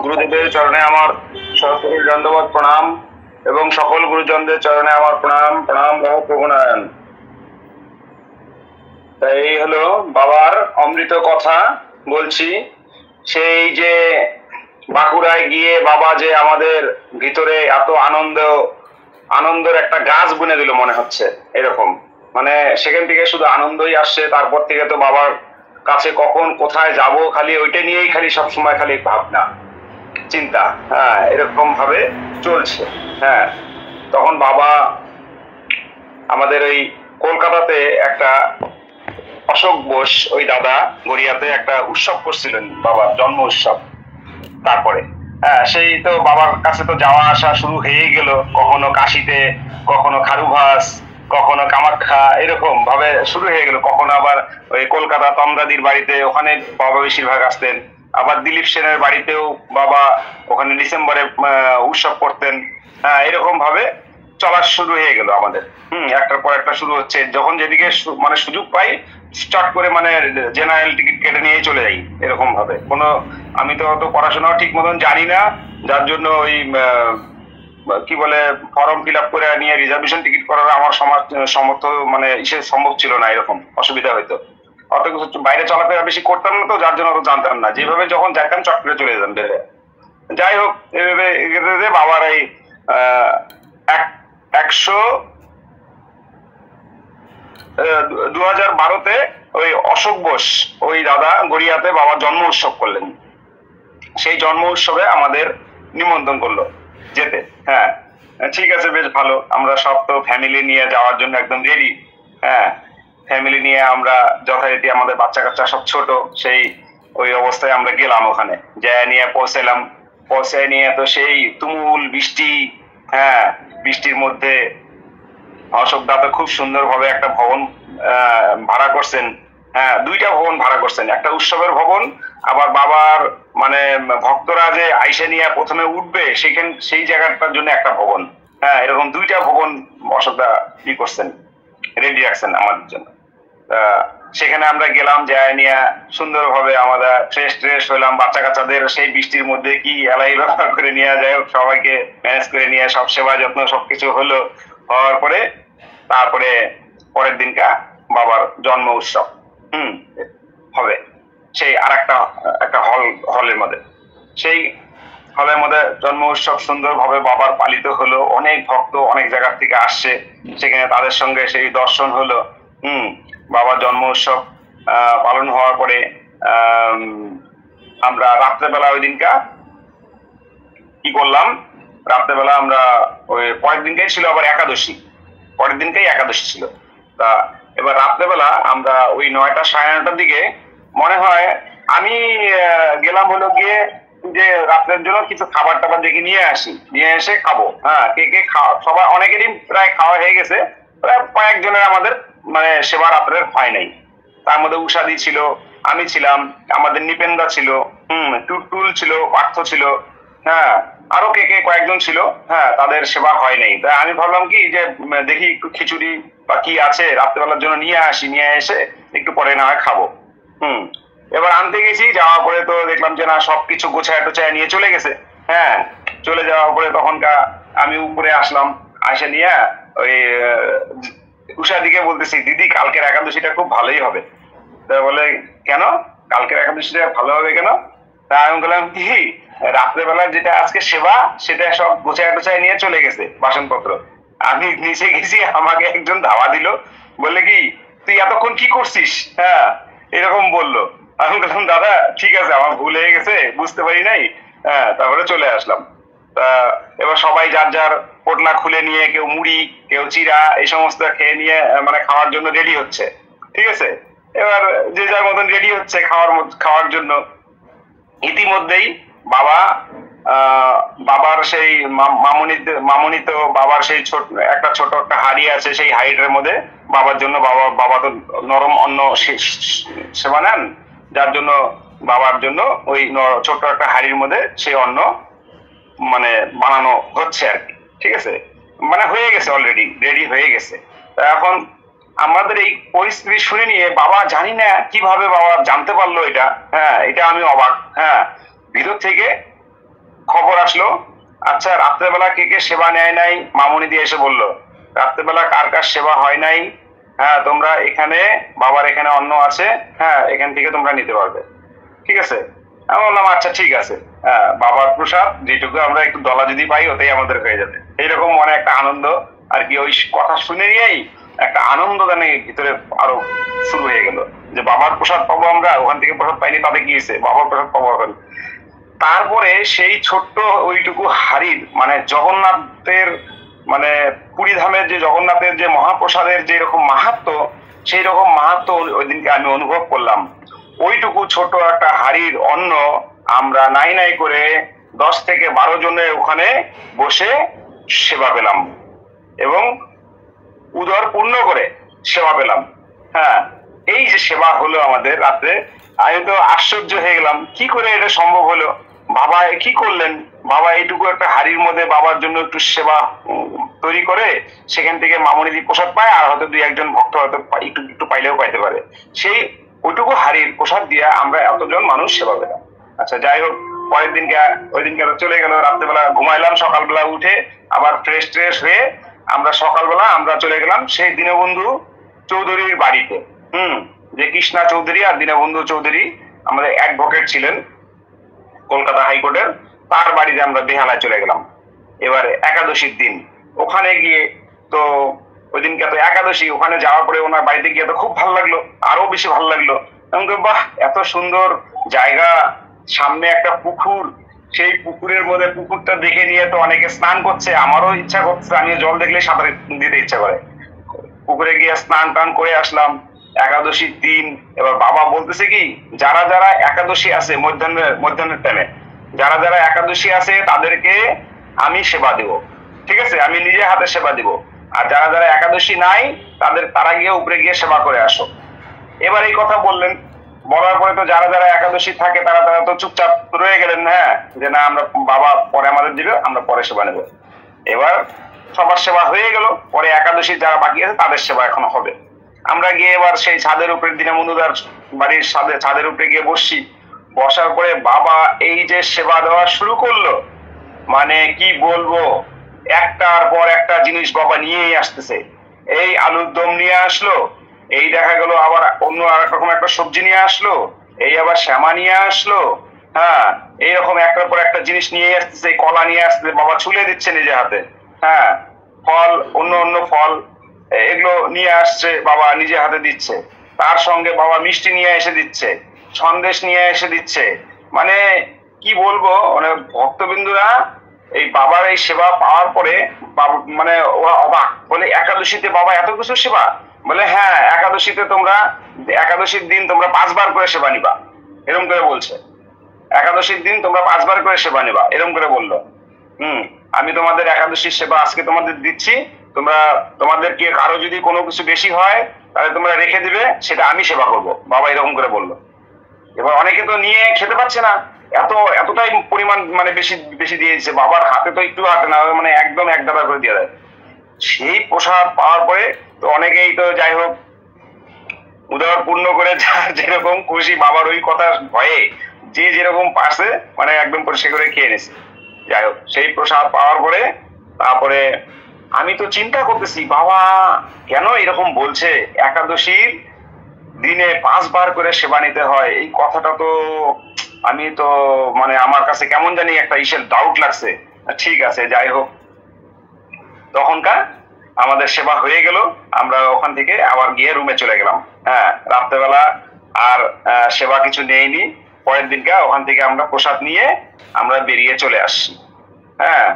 গুরুদেবের চরণে আমার সরস্বতী দণ্ডবত প্রণাম এবং সকল গুরুজনদের চরণে আমার প্রণাম প্রণাম বহু প্রভুনারায়ণ। এই হলো বাবার অমৃত কথা বলছি। সেই যে বাঁকুড়ায় গিয়ে বাবা যে আমাদের ভিতরে এত আনন্দের একটা গাছ বুনে দিল মনে হচ্ছে, এরকম মানে সেখান থেকে শুধু আনন্দই আসছে। তারপর থেকে তো বাবার কাছে কখন কোথায় যাব খালি ওইটা নিয়েই খালি সবসময় খালি ভাবনা চিন্তা, হ্যাঁ এরকম ভাবে চলছে। হ্যাঁ, তখন বাবা আমাদের ওই কলকাতাতে একটা অশোক বোস ওই দাদা গড়িয়াতে একটা উৎসব করছিলেন, বাবার জন্ম উৎসব। তারপরে হ্যাঁ, সেই তো বাবার কাছে তো যাওয়া আসা শুরু হয়েই গেল, কখনো কাশিতে, কখনো খারুভাস, কখনো কামাখ্যা, এরকম ভাবে শুরু হয়ে গেল। কখনো আবার ওই কলকাতা তমদাদির বাড়িতে, ওখানে বাবা বেশিরভাগ আসতেন। আবার দিলীপ সেনের বাড়িতেও বাবা ওখানে ডিসেম্বরে উৎসব করতেন। হ্যাঁ, এরকম ভাবে চলা শুরু হয়ে গেল আমাদের। একটার পর একটা শুরু হচ্ছে। যখন যেদিকে মানে সুযোগ পাই স্টার্ট করে মানে জেনারেল টিকিট কেটে নিয়ে চলে যাই, এরকম ভাবে। কোনো আমি তো অত পড়াশোনাও ঠিক মতন জানি না, যার জন্য ওই কি বলে ফর্ম ফিল আপ করে নিয়ে রিজার্ভেশন টিকিট করার আমার সমর্থ মানে সম্ভব ছিল না, এরকম অসুবিধা হইতো। অত কিছু বাইরে চলাফেরা বেশি করতাম না, তো যার জন্য অত জানতাম না। যেভাবে যখন যাইতাম চট করে চলে যেতাম বেড়ে। যাই হোক, এভাবে বাবার এই 2012-তে ওই অশোক বোস ওই দাদা গড়িয়াতে বাবার জন্ম উৎসব করলেন। সেই জন্ম উৎসবে আমাদের নিমন্ত্রণ করলো যেতে। হ্যাঁ ঠিক আছে, বেশ ভালো। আমরা সব তো ফ্যামিলি নিয়ে যাওয়ার জন্য একদম রেডি। হ্যাঁ, ফ্যামিলি নিয়ে আমরা যথারীতি, আমাদের বাচ্চা কাচ্চা সব ছোট, সেই ওই অবস্থায় আমরা গেলাম ওখানে। যায় নিয়ে পৌঁছালাম, পৌঁছায় নিয়ে তো সেই তুমুল বৃষ্টি। হ্যাঁ, বৃষ্টির মধ্যে অশোক দাদা খুব সুন্দরভাবে একটা ভবন ভাড়া করছেন। হ্যাঁ, দুইটা ভবন ভাড়া করছেন, একটা উৎসবের ভবন, আবার বাবার মানে ভক্তরা যে আইসে নিয়ে প্রথমে উঠবে সেই জায়গাটার জন্য একটা ভবন। হ্যাঁ, এরকম দুইটা ভবন অশোক দা ই করছেন, রেডি রাখছেন আমাদের জন্য। সেখানে আমরা গেলাম, যায় নিয়ে সুন্দরভাবে আমরা ফ্রেশ হইলাম। বাচ্চা কাচ্চাদের সেই বৃষ্টির মধ্যে কি এলাই ব্যবহার করে নিয়ে যায় হোক, সবাইকে ম্যানেজ করে নিয়ে সব সেবা যত্ন সবকিছু হলো। হওয়ার পরে তারপরে পরের দিনকা বাবার জন্ম উৎসব হবে সেই আর একটা হলের মধ্যে। সেই হলের মধ্যে জন্ম উৎসব সুন্দরভাবে বাবার পালিত হলো। অনেক ভক্ত অনেক জায়গার থেকে আসছে, সেখানে তাদের সঙ্গে সেই দর্শন হলো। বাবার জন্ম উৎসব পালন হওয়ার পরে আমরা রাত্রেবেলা ওই দিনকা কি করলাম, রাত্রেবেলা আমরা ওই পরের দিনটাই ছিল আবার একাদশী, পরের দিনটাই একাদশী ছিল। তা এবার রাত্রেবেলা আমরা ওই 9টা সাড়ে 9টার দিকে মনে হয় আমি গেলাম হলো গিয়ে যে রাত্রের জন্য কিছু খাবার টাবার দেখে নিয়ে আসি, নিয়ে এসে খাবো। হ্যাঁ, কে খাওয়া, সবাই অনেকেরই প্রায় খাওয়া হয়ে গেছে, প্রায় কয়েকজনের আমাদের মানে সেবা রাত্রের হয় নাই। তার মধ্যে উষাদি ছিল, আমি ছিলাম, আমাদের নিপেন্দা ছিল, টুটুল ছিল, পার্থ ছিল, হ্যাঁ আরো কে কয়েকজন ছিল। হ্যাঁ, তাদের সেবা হয় নাই। তাই আমি ভাবলাম কি যে দেখি একটু খিচুড়ি বা কি আছে রাত্রেবেলার জন্য নিয়ে আসি, নিয়ে এসে একটু পরে না হয় খাবো। এবার আনতে গেছি, যাওয়ার পরে তো দেখলাম যে না, সবকিছু গোছায় টোছায় নিয়ে চলে গেছে। হ্যাঁ, চলে যাওয়ার পরে তখনকার আমি উপরে আসলাম, আসে নিয়ে ওই উষাদিকে বলতেছি, দিদি কালকের একাদশীটা খুব ভালোই হবে। তা বলে কেন কালকের একাদশীটা ভালো হবে কেন? তা আমি বললাম কি, রাত্রেবেলার যেটা আজকে সেবা সেটা সব গোছায় টোছায় নিয়ে চলে গেছে বাসনপত্র। আমি নিচে গেছি, আমাকে একজন ধাওয়া দিল, বললে কি তুই এতক্ষণ কি করছিস? হ্যাঁ, এরকম বললো। আমি বললাম দাদা ঠিক আছে, আমার ভুল হয়ে গেছে, বুঝতে পারি নাই। হ্যাঁ, তারপরে চলে আসলাম। তা এবার সবাই যার যার পোটলা খুলে নিয়ে, কেউ মুড়ি, কেউ চিরা, এই সমস্ত খেয়ে নিয়ে মানে খাওয়ার জন্য রেডি হচ্ছে। ঠিক আছে, এবার যে যার মতন রেডি হচ্ছে খাওয়ার জন্য। ইতিমধ্যেই বাবার সেই মামুনি তো বাবার সেই ছোট একটা হাড়ি আছে, সেই হাড়িটার মধ্যে বাবার জন্য বাবা তো নরম অন্ন সেবা নেন, যার জন্য বাবার জন্য ওই ছোট্ট একটা হাড়ির মধ্যে সেই অন্ন মানে বানানো হচ্ছে আর কি। ঠিক আছে, মানে হয়ে গেছে, অলরেডি রেডি হয়ে গেছে। এখন আমাদের এই পরিস্থিতি শুনে নিয়ে বাবা জানি না কিভাবে বাবা জানতে পারলো এটা। হ্যাঁ, এটা আমি অবাক। হ্যাঁ, ভিতর থেকে খবর আসলো, আচ্ছা রাত্রেবেলা কে কে সেবা নেয় নাই, মামুনি দিয়ে এসে বললো রাত্রেবেলা কার কার সেবা হয় নাই, হ্যাঁ তোমরা এখানে বাবার এখানে অন্ন আছে, হ্যাঁ এখান থেকে তোমরা নিতে পারবে, ঠিক আছে। আমি বললাম আচ্ছা ঠিক আছে, হ্যাঁ বাবার প্রসাদ যেটুকু আমরা একটু দলা যদি পাই ওটাই আমাদের হয়ে যাবে, এইরকম মনে একটা আনন্দ আর কি। ওই কথা শুনে নিয়েই একটা আনন্দ জানে ভিতরে আরো শুরু হয়ে গেল, যে বাবার প্রসাদ পাবো আমরা, ওখান থেকে প্রসাদ পাইনি তাতে কি হয়েছে, বাবার প্রসাদ পাবো এখন। তারপরে সেই ছোট্ট ওইটুকু হাড়ির মানে জগন্নাথের মানে পুরী ধামের যে জগন্নাথের যে মহাপ্রসাদের যে রকম মাহাত্ম্য, সেই রকম মাহাত্ম্য ওই দিনকে আমি অনুভব করলাম। ওইটুকু ছোট একটা হাড়ির অন্ন আমরা নাই নাই করে 10 থেকে 12 জনের ওখানে বসে সেবা পেলাম এবং উদর পূর্ণ করে সেবা পেলাম। হ্যাঁ, এই যে সেবা হলো আমাদের রাতে, আমি তো আশ্চর্য হয়ে গেলাম কি করে এটা সম্ভব হলো, বাবা কি করলেন, বাবা এইটুকু একটা হাড়ির মধ্যে বাবার জন্য একটু সেবা তৈরি করে সেখান থেকে মামুনি প্রসাদ পায়, আর হয়তো 2-1 ভক্ত হয়তো একটু একটু পাইলেও পাইতে পারে, সেই ওইটুকু হাড়ির প্রসাদ দিয়ে আমরা এতজন মানুষ সেবা পেলাম। আচ্ছা যাই হোক, পরের দিনকে ওই দিনকে চলে গেল, রাত্রেবেলা ঘুমাইলাম, সকালবেলা উঠে আবার ফ্রেশ ট্রেশ হয়ে আমরা সকালবেলা আমরা চলে গেলাম সেই দীনবন্ধু চৌধুরীর বাড়িতে। যে কৃষ্ণা চৌধুরী আর দীনবন্ধু চৌধুরী আমাদের অ্যাডভোকেট ছিলেন কলকাতা হাইকোর্টের, তার বাড়িতে আমরা বেহালায় চলে গেলাম। এবারে একাদশীর দিন ওখানে গিয়ে তো ওই দিনকে তো একাদশী, ওখানে যাওয়ার পরে ওনার বাড়িতে গিয়ে তো খুব ভালো লাগলো, আরো বেশি ভালো লাগলো। বাহ এত সুন্দর জায়গা, সামনে একটা পুকুর, সেই পুকুরের মধ্যে পুকুরটা দেখে নিয়ে তো অনেকে স্নান করছে, আমারও ইচ্ছা করছে, আমিও জল দেখলে সাঁতার দিতে ইচ্ছা করে। পুকুরে গিয়ে স্নান টান করে আসলাম একাদশীর দিন। এবার বাবা বলতেছে কি, যারা যারা একাদশী আছে মধ্যাহ্নের টাইমে যারা যারা একাদশী আছে তাদেরকে আমি সেবা দেব, ঠিক আছে, আমি নিজে হাতে সেবা দিব, আর যারা যারা একাদশী নাই তারা গিয়ে উপরে গিয়ে সেবা করে আসো। এবার এই কথা বললেন, বলার পরে তো যারা যারা একাদশী থাকে তারা তো চুপচাপ রয়ে গেলেন, হ্যাঁ যে না আমরা বাবা পরে আমাদের দিবে, আমরা পরে সেবা নেব। এবার সবার সেবা হয়ে গেল, পরে একাদশী যারা বাকি আছে তাদের সেবা এখন হবে। আমরা গিয়ে এবার সেই ছাদের উপরে দীনবন্ধুদার বাড়ির ছাদের উপরে গিয়ে বসছি, বসার পরে বাবা এই যে সেবা দেওয়া শুরু করলো, মানে কি বলবো, একটার পর একটা জিনিস বাবা নিয়েই আসতেছে। এই আলুর দম নিয়ে আসলো, এই দেখা গেল আবার অন্য আর রকম একটা সবজি নিয়ে আসলো, এই আবার শ্যামা নিয়ে আসলো, হ্যাঁ এইরকম একটার পর একটা জিনিস নিয়ে আসতেছে, কলা নিয়ে আসতেছে, বাবা ছুলে দিচ্ছে নিজে হাতে, হ্যাঁ ফল অন্য অন্য ফল এগুলো নিয়ে আসছে, বাবা নিজে হাতে দিচ্ছে, তার সঙ্গে বাবা মিষ্টি নিয়ে এসে দিচ্ছে, সন্দেশ নিয়ে এসে দিচ্ছে। মানে কি বলবো, মানে ভক্তবিন্দুরা এই বাবার এই সেবা পাওয়ার পরে মানে ওরা অবাক, বলে একাদশীতে বাবা এত কিছু সেবা, বলে হ্যাঁ একাদশীতে তোমরা একাদশীর দিন তোমরা 5 বার করে সেবা নিবা, এরকম করে বলছে, একাদশীর দিন তোমরা 5 বার করে সেবা নিবা, এরকম করে বললো। আমি তোমাদের একাদশীর সেবা আজকে তোমাদের দিচ্ছি, তোমাদের কি কারো যদি কোনো কিছু বেশি হয় তাহলে তোমরা রেখে দিবে, সেটা আমি সেবা করব, বাবা এরকম করে বললো। এবার অনেকে তো নিয়ে খেতে পারছে না, এতটাই পরিমাণ মানে বেশি বেশি দিয়ে দিচ্ছে, বাবার হাতে তো একটু হাতে না, মানে একদম 1 ডালা করে দিয়ে দেয়। সেই প্রসাদ পাওয়ার পরে তো অনেকেই তো যাই হোক উদর পূর্ণ করে যার যেরকম খুশি, বাবার ওই কথার ভয়ে যে যেরকম পারছে মানে একদম পরিষ্কার করে খেয়ে নিছে। যাই হোক সেই প্রসাদ পাওয়ার পরে তারপরে আমি তো চিন্তা করতেছি বাবা কেন এরকম বলছে, একাদশীর দিনে 5 বার করে সেবা নিতে হয়, এই কথাটা তো আমি তো মানে আমার কাছে কেমন জানি একটা ডাউট লাগছে। ঠিক আছে যাই হোক, তখনকার আমাদের সেবা হয়ে গেল, আমরা ওখান থেকে আবার গিয়ে রুমে চলে গেলাম। হ্যাঁ রাত্রেবেলা আর সেবা কিছু নেইনি, পরের দিনকে ওখান থেকে আমরা প্রসাদ নিয়ে আমরা বেরিয়ে চলে আসছি। হ্যাঁ